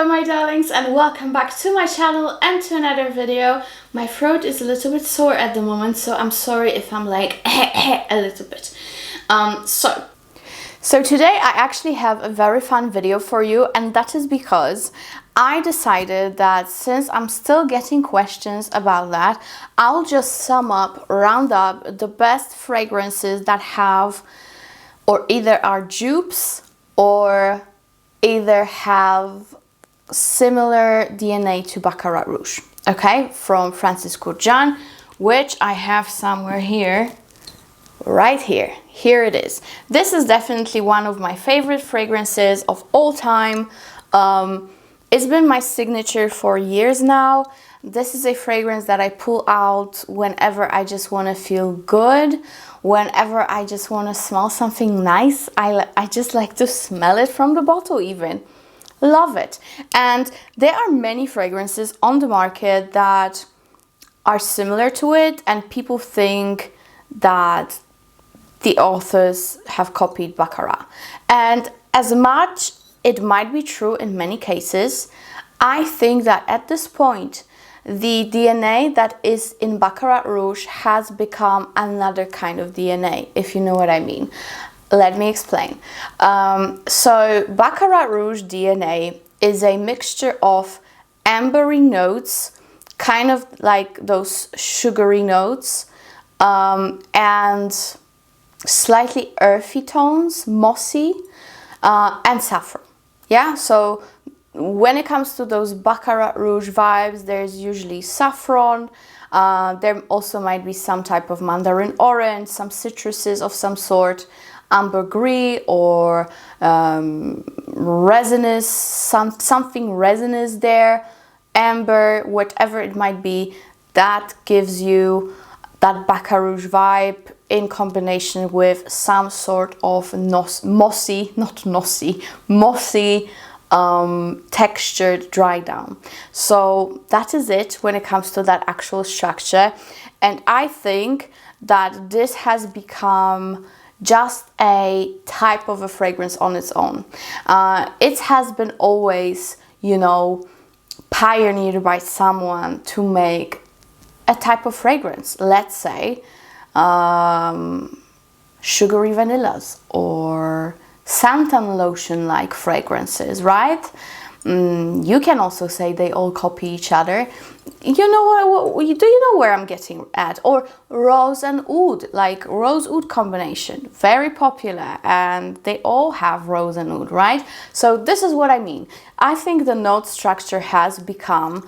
my darlings, and welcome back to my channel and to another video. My throat is a little bit sore at the moment, so I'm sorry if I'm like a little bit. So today I actually have a very fun video for you, and that is because I decided that since I'm still getting questions about that, I'll just round up the best fragrances that have or either are dupes or either have similar DNA to Baccarat Rouge, okay, from Francisco Jean, which I have somewhere here, right here. Here it is. This is definitely one of my favorite fragrances of all time. It's been my signature for years now. This is a fragrance that I pull out whenever I just want to feel good, whenever I just want to smell something nice. I just like to smell it from the bottle even. Love it. And there are many fragrances on the market that are similar to it, and people think that the authors have copied Baccarat. And as much it might be true in many cases, I think that at this point the DNA that is in Baccarat Rouge has become another kind of DNA, if you know what I mean. Let me explain. So Baccarat Rouge DNA is a mixture of ambery notes, kind of like those sugary notes, and slightly earthy tones, mossy, and saffron. Yeah, so when it comes to those Baccarat Rouge vibes, there's usually saffron. There also might be some type of mandarin orange, some citruses of some sort, ambergris or resinous, something resinous there, amber, whatever it might be, that gives you that Baccarat Rouge vibe in combination with some sort of mossy textured dry down. So that is it when it comes to that actual structure, and I think that this has become just a type of a fragrance on its own. It has been always, you know, pioneered by someone to make a type of fragrance, let's say sugary vanillas or santan lotion like fragrances, right? You can also say they all copy each other. You know what, do you know where I'm getting at? Or rose and oud, like rose oud combination, very popular, and they all have rose and oud, right? So this is what I mean. I think the note structure has become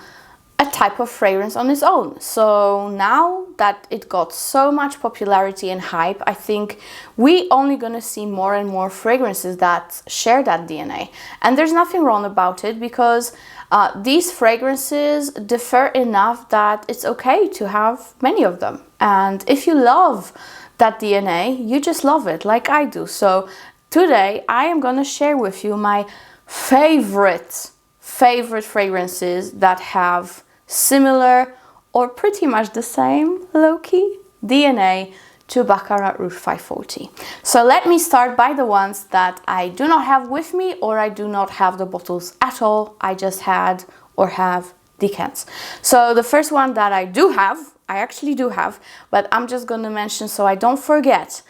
a type of fragrance on its own. So now that it got so much popularity and hype, I think we only gonna see more and more fragrances that share that DNA. And there's nothing wrong about it, because these fragrances differ enough that it's okay to have many of them. And if you love that DNA, you just love it like I do. So today I am gonna share with you my favorite fragrances that have similar or pretty much the same low-key DNA to Baccarat Rouge 540. So let me start by the ones that I do not have with me, or I do not have the bottles at all. I just had or have decants. So the first one that I actually do have, but I'm just going to mention so I don't forget,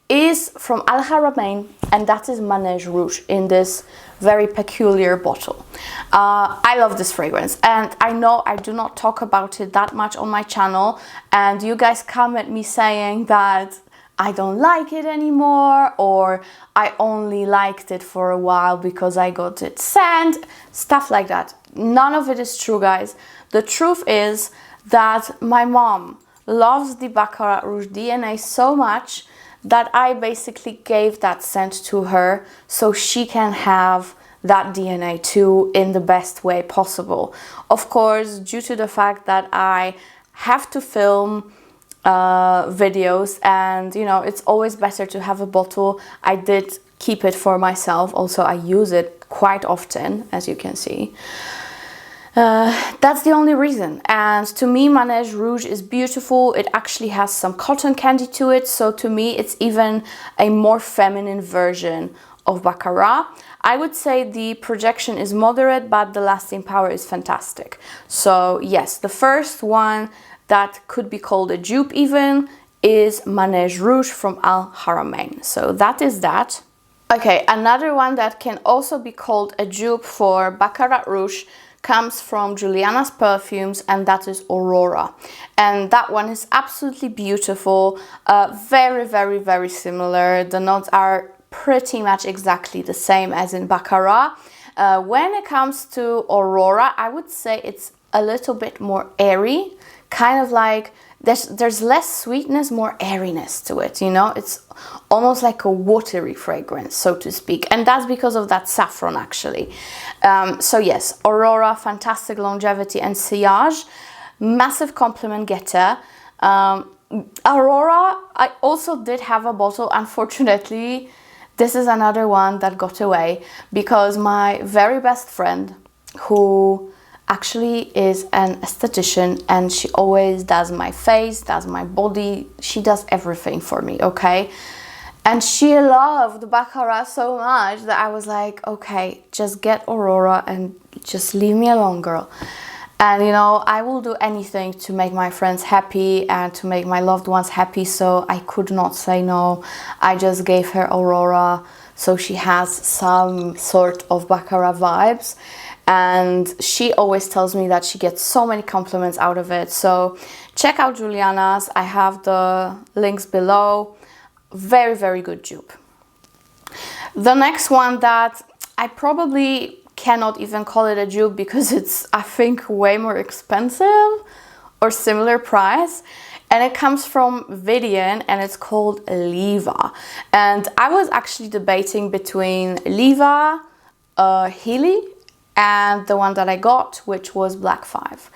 is from Haramain, and that is Manesh Rouge in this very peculiar bottle. I love this fragrance, and I know I do not talk about it that much on my channel, and you guys come at me saying that I don't like it anymore, or I only liked it for a while because I got it sent, stuff like that. None of it is true, guys. The truth is that my mom loves the Baccarat Rouge DNA so much that I basically gave that scent to her so she can have that DNA too in the best way possible. Of course, due to the fact that I have to film videos, and you know, it's always better to have a bottle, I did keep it for myself. Also, I use it quite often, as you can see. That's the only reason. And to me, Manesh Rouge is beautiful. It actually has some cotton candy to it, so to me it's even a more feminine version of Baccarat. I would say the projection is moderate, but the lasting power is fantastic. So yes, the first one that could be called a dupe even is Manesh Rouge from Haramain. So that is that. Okay, another one that can also be called a dupe for Baccarat Rouge comes from JULIANNA'S Perfumes, and that is Aurora. And that one is absolutely beautiful, very, very, very similar. The notes are pretty much exactly the same as in Baccarat. When it comes to Aurora, I would say it's a little bit more airy, kind of like there's less sweetness, more airiness to it, you know? It's almost like a watery fragrance, so to speak. And that's because of that saffron, actually. So yes, Aurora, fantastic longevity and sillage. Massive compliment getter. Aurora, I also did have a bottle. Unfortunately, this is another one that got away because my very best friend, who actually is an esthetician, and she always does my face, does my body, she does everything for me, okay? And she loved Baccarat so much that I was like, okay, just get Aurora and just leave me alone, girl. And you know, I will do anything to make my friends happy and to make my loved ones happy, so I could not say no. I just gave her Aurora, so she has some sort of Baccarat vibes. And she always tells me that she gets so many compliments out of it. So check out JULIANNA'S. I have the links below. Very, very good dupe. The next one that I probably cannot even call it a dupe because it's, I think, way more expensive or similar price. And it comes from Widian, and it's called Liwa. And I was actually debating between Liwa, Healy, and the one that I got, which was Black 5.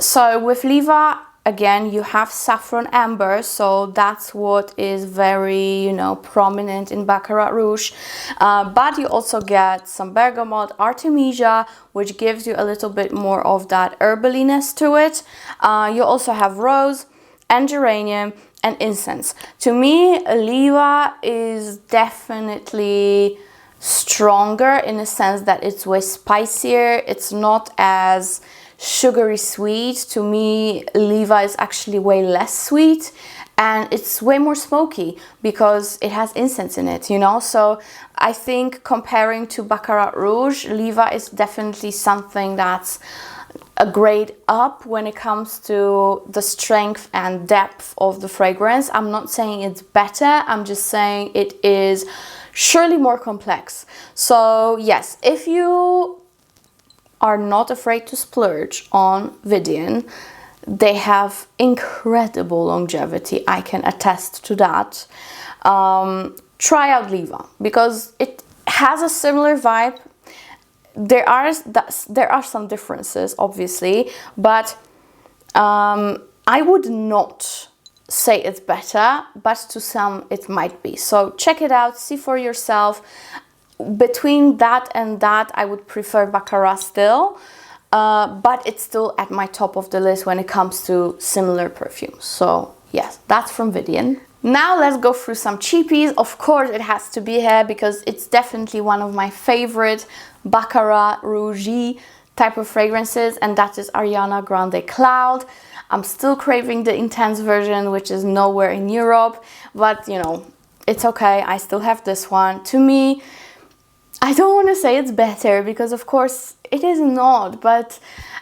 So with Liwa, again, you have saffron amber, so that's what is very, you know, prominent in Baccarat Rouge. But you also get some bergamot, artemisia, which gives you a little bit more of that herbaliness to it. You also have rose and geranium and incense. To me, Liwa is definitely stronger in the sense that it's way spicier. It's not as sugary sweet. To me, Liwa is actually way less sweet, and it's way more smoky because it has incense in it, you know? So I think comparing to Baccarat Rouge, Liwa is definitely something that's a grade up when it comes to the strength and depth of the fragrance. I'm not saying it's better, I'm just saying it is surely more complex. So yes, if you are not afraid to splurge on Widian, they have incredible longevity. I can attest to that. Try out Liwa because it has a similar vibe. There are some differences, obviously, but I would not say it's better, but to some it might be. So check it out, see for yourself. Between that and that, I would prefer Baccarat still, but it's still at my top of the list when it comes to similar perfumes. So yes, that's from Widian. Now let's go through some cheapies. Of course it has to be here because it's definitely one of my favorite Baccarat Rouge type of fragrances, and that is Ariana Grande Cloud. I'm still craving the intense version, which is nowhere in Europe, but you know, it's okay. I still have this one. To me, I don't want to say it's better because of course it is not, but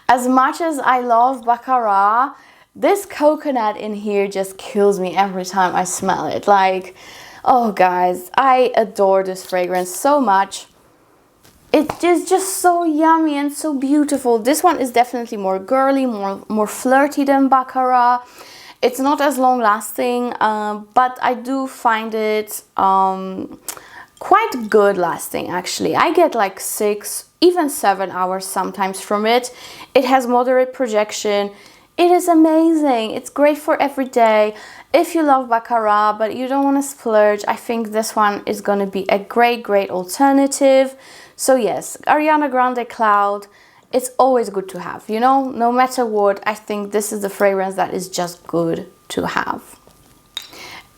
as much as I love Baccarat, this coconut in here just kills me every time I smell it. Like, oh guys, I adore this fragrance so much. It is just so yummy and so beautiful. This one is definitely more girly, more flirty than Baccarat. It's not as long lasting, but I do find it quite good lasting actually. I get like 6, even 7 hours sometimes from it. It has moderate projection. It is amazing. It's great for every day. If you love Baccarat but you don't want to splurge, I think this one is going to be a great alternative. So yes, Ariana Grande Cloud, it's always good to have, you know, no matter what. I think this is the fragrance that is just good to have.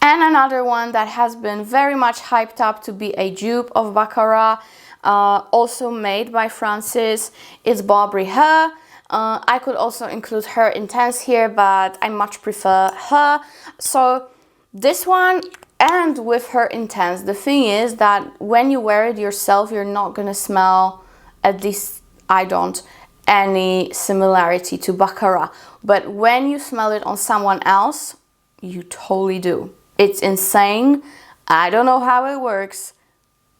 And another one that has been very much hyped up to be a dupe of Baccarat, also made by Francis, is Barbary Her. I could also include Her Intense here, but I much prefer Her. So this one, and with Her Intense, the thing is that when you wear it yourself, you're not gonna smell, at least I don't, any similarity to Baccarat. But when you smell it on someone else, you totally do. It's insane. I don't know how it works,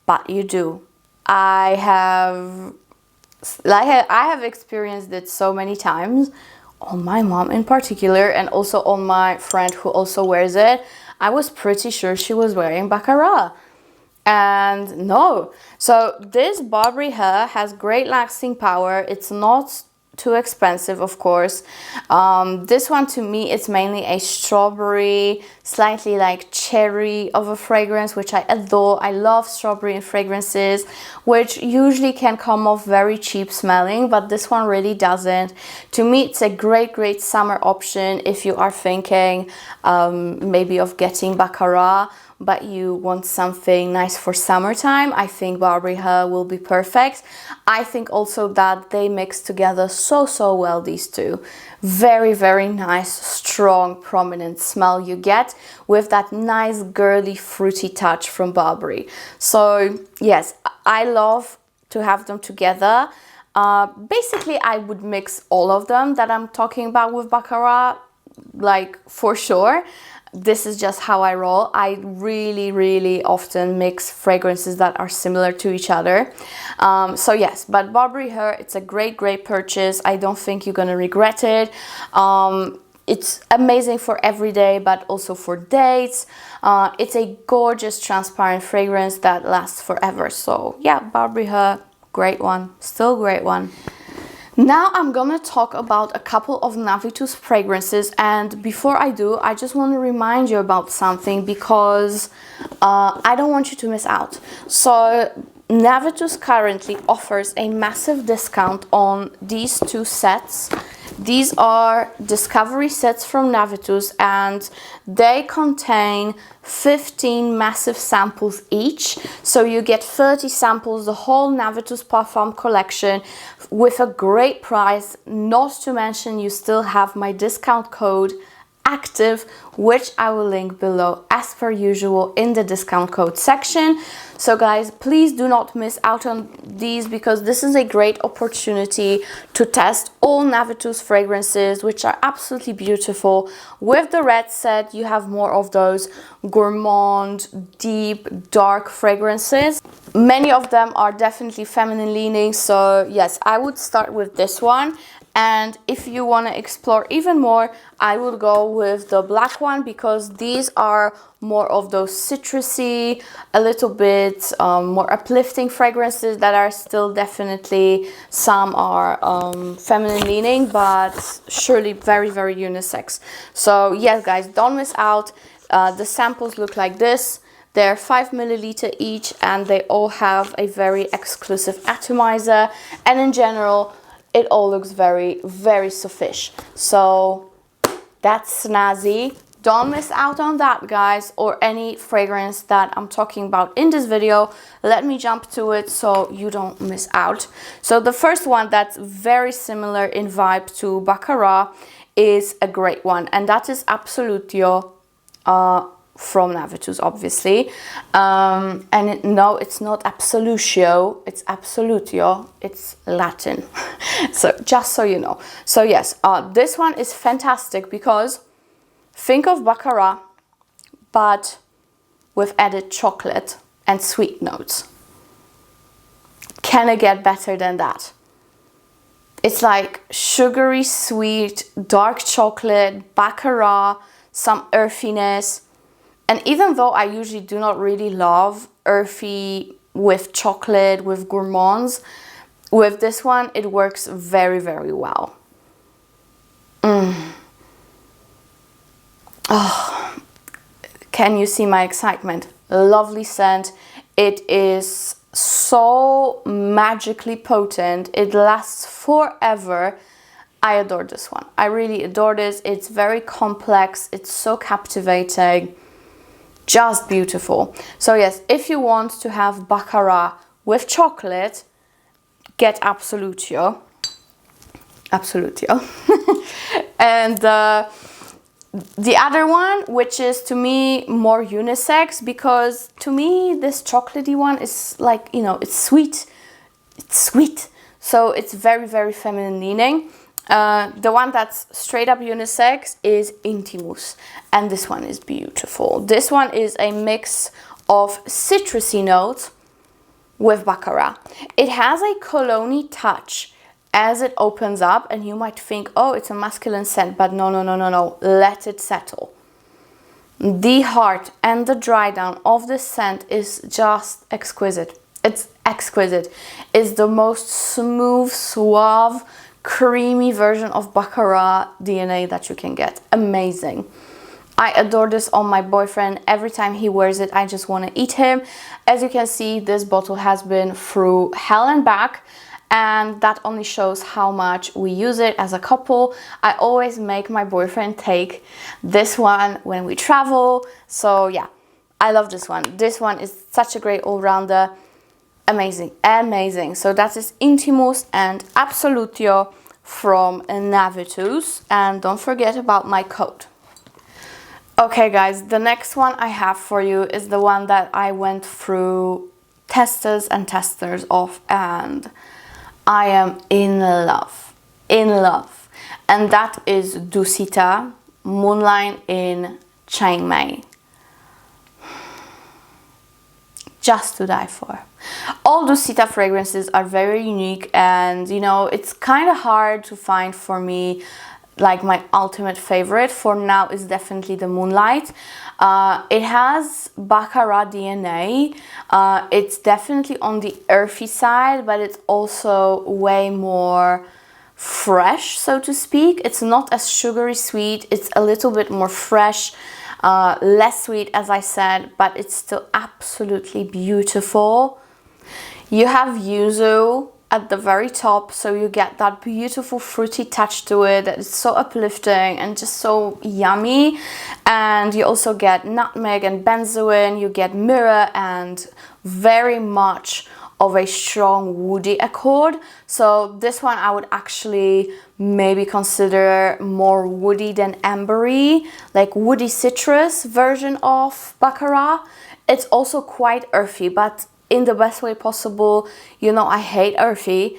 but you do. I have experienced it so many times on my mom in particular, and also on my friend who also wears it. I was pretty sure she was wearing Baccarat, and no. So this Barbary Her has great lasting power. It's not too expensive, of course. This one, to me, it's mainly a strawberry, slightly like cherry of a fragrance, which I adore. I love strawberry in fragrances, which usually can come off very cheap smelling, but this one really doesn't. To me, it's a great summer option if you are thinking maybe of getting Baccarat, but you want something nice for summertime. I think Barbary Her will be perfect. I think also that they mix together so well, these two. Very nice, strong, prominent smell you get with that nice girly fruity touch from Barbary. So yes, I love to have them together. Basically, I would mix all of them that I'm talking about with Baccarat, like for sure. This is just how I roll. I really often mix fragrances that are similar to each other. So yes, but Barbary Her, it's a great purchase. I don't think you're gonna regret it. It's amazing for every day, but also for dates. It's a gorgeous transparent fragrance that lasts forever. So yeah, Barbary Her, great one, still great one. Now I'm gonna talk about a couple of Navitus fragrances, and before I do, I just want to remind you about something, because I don't want you to miss out. So Navitus currently offers a massive discount on these two sets. These are discovery sets from Navitus, and they contain 15 massive samples each. So you get 30 samples, the whole Navitus Parfum collection, with a great price. Not to mention, you still have my discount code active, which I will link below as per usual in the discount code section. So guys, please do not miss out on these, because this is a great opportunity to test all Navitus fragrances, which are absolutely beautiful. With the red set, you have more of those gourmand, deep, dark fragrances. Many of them are definitely feminine leaning, so yes, I would start with this one. And if you want to explore even more, I would go with the black one, because these are more of those citrusy, a little bit more uplifting fragrances that are still definitely, some are feminine leaning, but surely very unisex. So yes guys, don't miss out. The samples look like this. They're 5 ml each, and they all have a very exclusive atomizer, and in general it all looks very sufficient. So that's snazzy. Don't miss out on that, guys, or any fragrance that I'm talking about in this video. Let me jump to it so you don't miss out. So the first one that's very similar in vibe to Baccarat is a great one, and that is Absolutio from Navitus, obviously. No, it's not Absolutio, it's Absolutio, it's Latin. So just so you know. So yes, this one is fantastic, because think of Baccarat, but with added chocolate and sweet notes. Can it get better than that? It's like sugary sweet, dark chocolate, Baccarat, some earthiness. And even though I usually do not really love earthy with chocolate, with gourmands, with this one, it works very well. Oh, can you see my excitement? Lovely scent. It is so magically potent. It lasts forever. I adore this one. I really adore this. It's very complex. It's so captivating. Just beautiful. So yes, if you want to have Baccarat with chocolate, get Absolutio. Absolutio. And the other one, which is to me more unisex, because to me this chocolatey one is like, you know, it's sweet. It's sweet. So it's very, very feminine leaning. The one that's straight up unisex is Intimus, and this one is beautiful. This one is a mix of citrusy notes with Baccarat. It has a cologne-y touch as it opens up, and you might think, oh, it's a masculine scent, but no, no, no, no, no. Let it settle. The heart and the dry down of this scent is just exquisite. It's exquisite. It's the most smooth, suave, creamy version of Baccarat DNA that you can get. Amazing. I adore this on my boyfriend. Every time he wears it, I just want to eat him. As you can see, this bottle has been through hell and back, and that only shows how much we use it as a couple. I always make my boyfriend take this one when we travel. So yeah, I love this one. This one is such a great all-rounder. Amazing, amazing. So that is Intimus and Absolutio from Navitus. And don't forget about my code. Okay guys, the next one I have for you is the one that I went through testers and testers of, and I am in love, and that is Dusita Moonlight in Chiangmai. Just to die for. All Dusita fragrances are very unique, and you know, it's kind of hard to find for me like my ultimate favorite. For now is definitely the Moonlight. It has Baccarat DNA. It's definitely on the earthy side, but it's also way more fresh, so to speak. It's not as sugary sweet. It's a little bit more fresh, less sweet, as I said, but it's still absolutely beautiful. You have yuzu at the very top, so you get that beautiful fruity touch to it that is so uplifting and just so yummy. And you also get nutmeg and benzoin, you get myrrh, and very much of a strong woody accord. So this one I would actually maybe consider more woody than ambery, like woody citrus version of Baccarat. It's also quite earthy, but in the best way possible. You know, I hate earthy,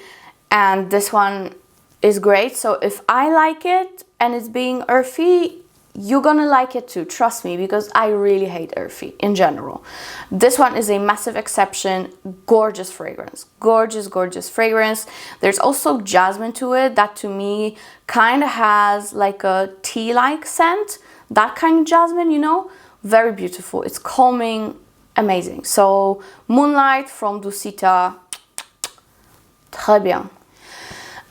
and this one is great. So if I like it and it's being earthy, you're gonna like it too, trust me, because I really hate earthy in general. This one is a massive exception. Gorgeous fragrance, gorgeous, gorgeous fragrance. There's also jasmine to it that to me kind of has like a tea-like scent, that kind of jasmine, you know, very beautiful. It's calming. Amazing. So Moonlight from Dusita, très bien.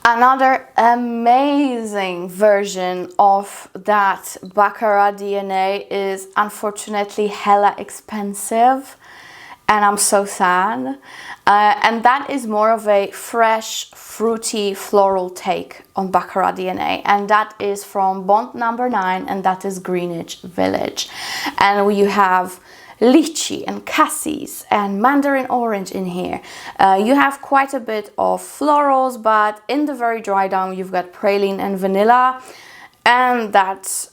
Another amazing version of that Baccarat DNA is unfortunately hella expensive, and I'm so sad. And that is more of a fresh, fruity, floral take on Baccarat DNA, and that is from Bond number 9, and that is Greenwich Village. And you have lychee and cassis and mandarin orange in here. You have quite a bit of florals, but in the very dry down you've got praline and vanilla, and that's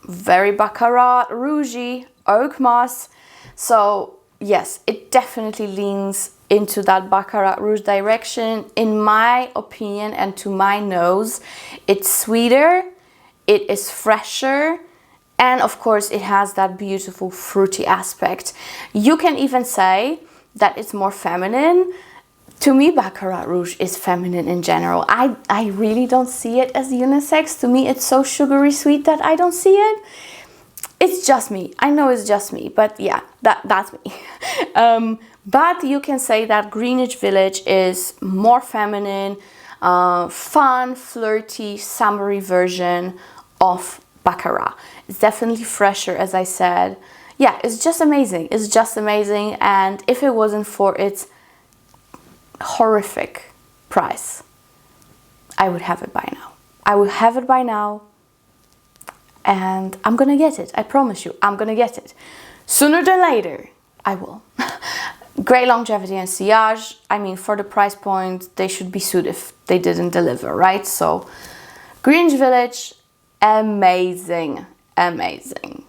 very Baccarat, Rouge, oak moss. So yes, it definitely leans into that Baccarat Rouge direction, in my opinion, and to my nose. It's sweeter, it is fresher, and of course it has that beautiful fruity aspect. You can even say that it's more feminine. To me, Baccarat Rouge is feminine in general. I really don't see it as unisex. To me, it's so sugary sweet that I don't see it. It's just me. I know it's just me, but yeah, that's me. But you can say that Greenwich Village is more feminine, fun, flirty, summery version of Baccarat. It's definitely fresher, as I said. Yeah, it's just amazing. It's just amazing. And if it wasn't for its horrific price, I would have it by now. I would have it by now. And I'm gonna get it. I promise you, I'm gonna get it. Sooner than later, I will. Great longevity and sillage. I mean, for the price point, they should be sued if they didn't deliver, right? So, Greenwich Village, amazing, amazing.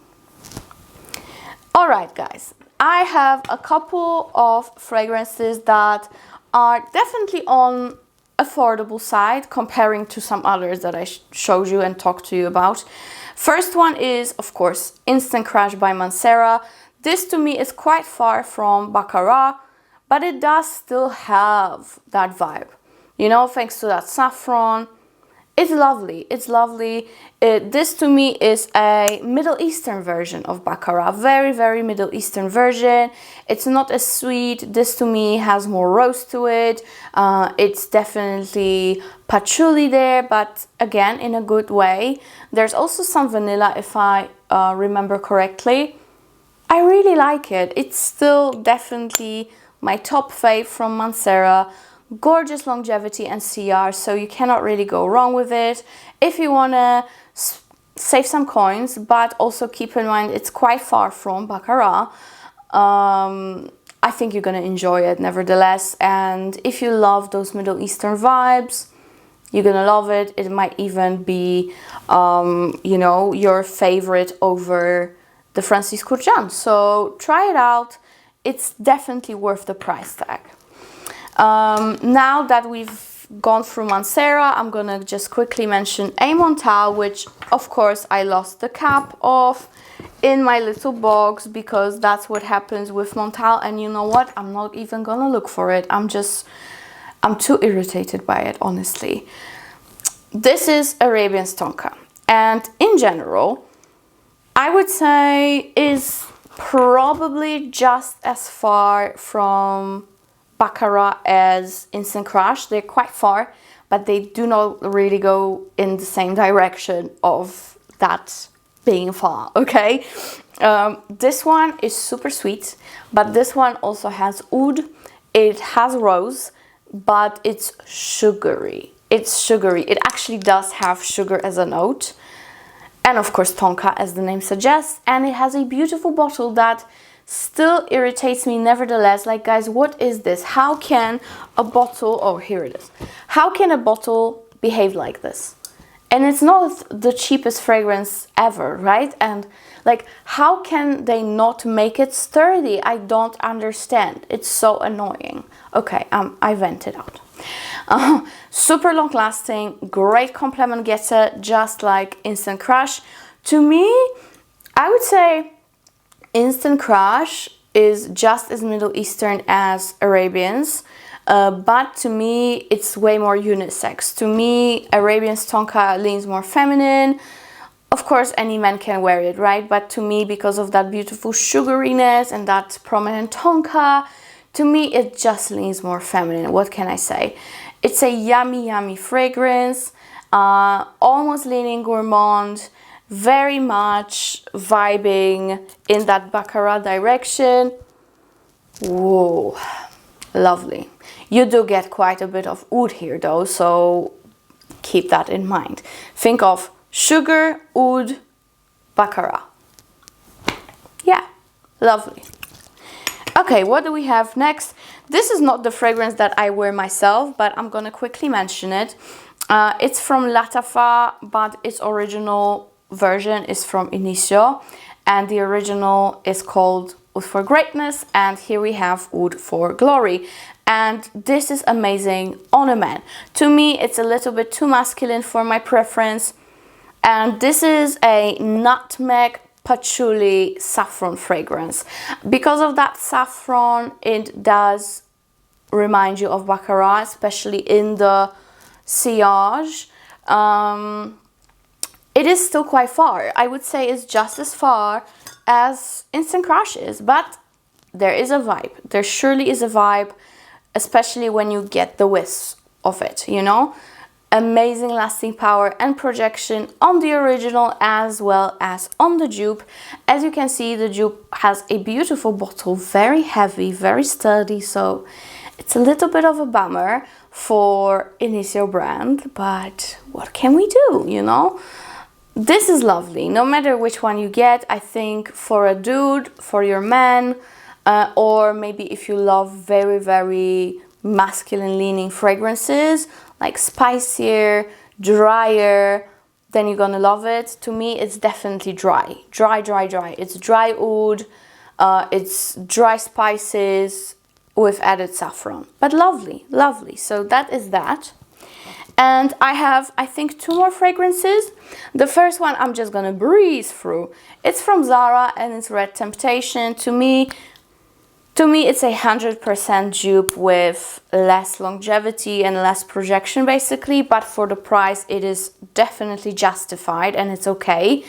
All right, guys. I have a couple of fragrances that are definitely on affordable side comparing to some others that I showed you and talked to you about. First one is, of course, Instant Crush by Mancera. This to me is quite far from Baccarat, but it does still have that vibe. You know, thanks to that saffron. It's lovely, it's lovely. This to me is a Middle Eastern version of Baccarat. Very, very Middle Eastern version. It's not as sweet. This to me has more rose to it. It's definitely patchouli there, but again, in a good way. There's also some vanilla, if I remember correctly. I really like it. It's still definitely my top fave from Mancera. Gorgeous longevity and CR, so you cannot really go wrong with it. If you want to save some coins, but also keep in mind it's quite far from Baccarat, I think you're going to enjoy it nevertheless. And if you love those Middle Eastern vibes, you're going to love it. It might even be, you know, your favorite over the Francis Kurkdjian. So try it out. It's definitely worth the price tag. Now that we've gone through Mancera, I'm gonna just quickly mention a Montale, which of course I lost the cap of in my little box because that's what happens with Montale. And you know what? I'm not even gonna look for it. I'm too irritated by it, honestly. This is Arabians Tonka, and in general, I would say is probably just as far from Baccarat as Instant Crush. They're quite far, but they do not really go in the same direction of that being far, okay? This one is super sweet, but this one also has oud. It has rose, but it's sugary. It's sugary. It actually does have sugar as a note. And of course Tonka, as the name suggests. And it has a beautiful bottle that still irritates me nevertheless. Like, guys, what is this? How can a bottle, oh, here it is. How can a bottle behave like this? And it's not the cheapest fragrance ever, right? And like, how can they not make it sturdy? I don't understand. It's so annoying. Okay, I vented out. Super long lasting, great compliment getter, just like Instant Crush. To me, I would say Instant Crush is just as Middle Eastern as Arabians, but to me it's way more unisex. To me, Arabians Tonka leans more feminine. Of course, any man can wear it, right? But to me, because of that beautiful sugariness and that prominent Tonka, to me it just leans more feminine. What can I say? It's a yummy, yummy fragrance, almost leaning gourmand, very much vibing in that Baccarat direction. Whoa, lovely. You do get quite a bit of oud here though, so keep that in mind. Think of sugar, oud, Baccarat. Yeah, lovely. Okay, what do we have next? This is not the fragrance that I wear myself, but I'm gonna quickly mention it. It's from Lattafa, but its original version is from Initio, and the original is called Oud for Greatness, and here we have Oud for Glory. And this is amazing on a man. To me, it's a little bit too masculine for my preference, and this is a nutmeg patchouli saffron fragrance. Because of that saffron, it does remind you of Baccarat, especially in the sillage. It is still quite far. I would say it's just as far as Instant Crush is, but there is a vibe. There surely is a vibe, especially when you get the whiff of it, you know? Amazing lasting power and projection on the original as well as on the dupe. As you can see, the dupe has a beautiful bottle, very heavy, very sturdy, so it's a little bit of a bummer for Initio brand, but what can we do, you know? this is lovely. No matter which one you get, I think for a dude, for your man, or maybe if you love very, very masculine leaning fragrances, like spicier, drier, then you're gonna love it. To me, it's definitely dry. Dry, dry, dry. It's dry oud, it's dry spices with added saffron. But lovely, lovely. So that is that. And I have, I think, 2 more fragrances. The first one I'm just gonna breeze through. It's from Zara and it's Red Temptation. To me, it's 100% dupe with less longevity and less projection, basically. But for the price, it is definitely justified and it's okay.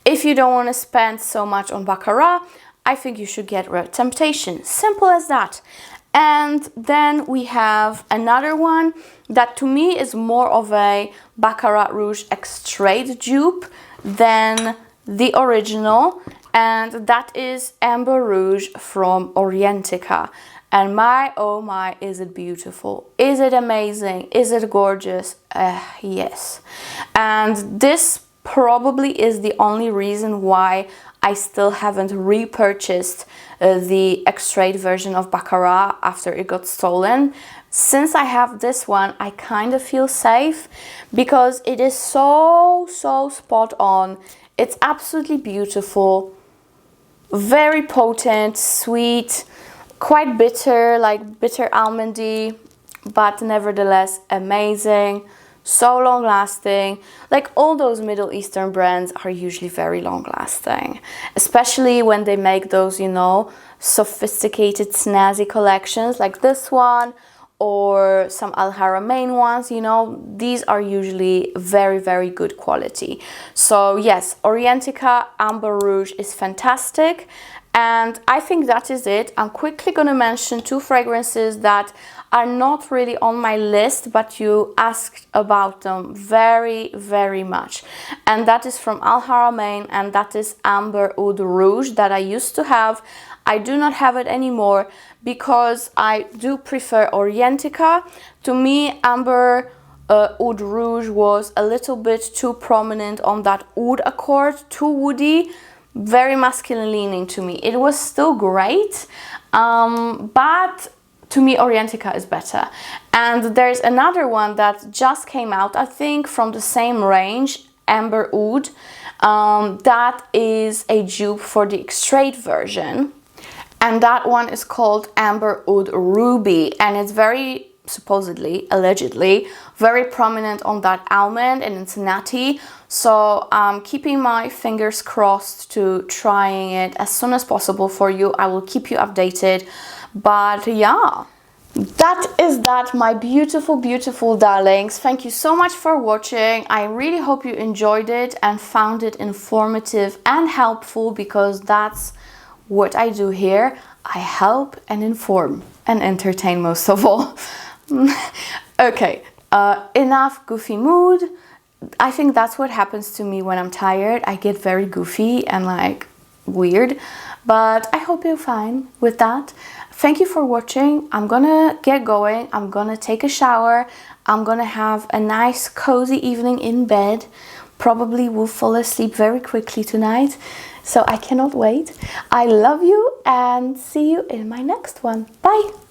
If you don't want to spend so much on Baccarat, I think you should get Red Temptation. Simple as that. And then we have another one that to me is more of a Baccarat Rouge extrait dupe than the original. And that is Amber Rouge from Orientica. And my, oh my, is it beautiful. Is it amazing? Is it gorgeous? Yes. And this probably is the only reason why I still haven't repurchased the extrait version of Baccarat after it got stolen. Since I have this one, I kind of feel safe because it is so spot on. It's absolutely beautiful, very potent, sweet, quite bitter, like bitter almondy, but nevertheless amazing. So long lasting. Like all those Middle Eastern brands are usually very long lasting, especially when they make those, you know, sophisticated snazzy collections like this one or some Haramain ones. You know, these are usually very good quality. So yes, Orientica Amber Rouge is fantastic. And I think that is it. I'm quickly going to mention 2 fragrances that are not really on my list, but you asked about them very much. And that is from Haramain, and that is Amber Oud Rouge that I used to have. I do not have it anymore because I do prefer Orientica. To me, Amber Oud Rouge was a little bit too prominent on that oud accord, too woody, very masculine leaning to me. It was still great, but to me Orientica is better. And there's another one that just came out, I think from the same range, Amber Oud, that is a dupe for the extrait version, and that one is called Amber Oud Ruby, and it's very, supposedly, allegedly, very prominent on that almond, and it's nutty. So I'm keeping my fingers crossed to trying it as soon as possible for you. I will keep you updated. But yeah, that is that, my beautiful darlings. Thank you so much for watching. I really hope you enjoyed it and found it informative and helpful, because that's what I do here. I help and inform and entertain, most of all. Okay, enough goofy mood. I think that's what happens to me when I'm tired. I get very goofy and like weird, but I hope you're fine with that. Thank you for watching. I'm gonna get going. I'm gonna take a shower. I'm gonna have a nice cozy evening in bed. Probably will fall asleep very quickly tonight, so I cannot wait. I love you and see you in my next one. Bye.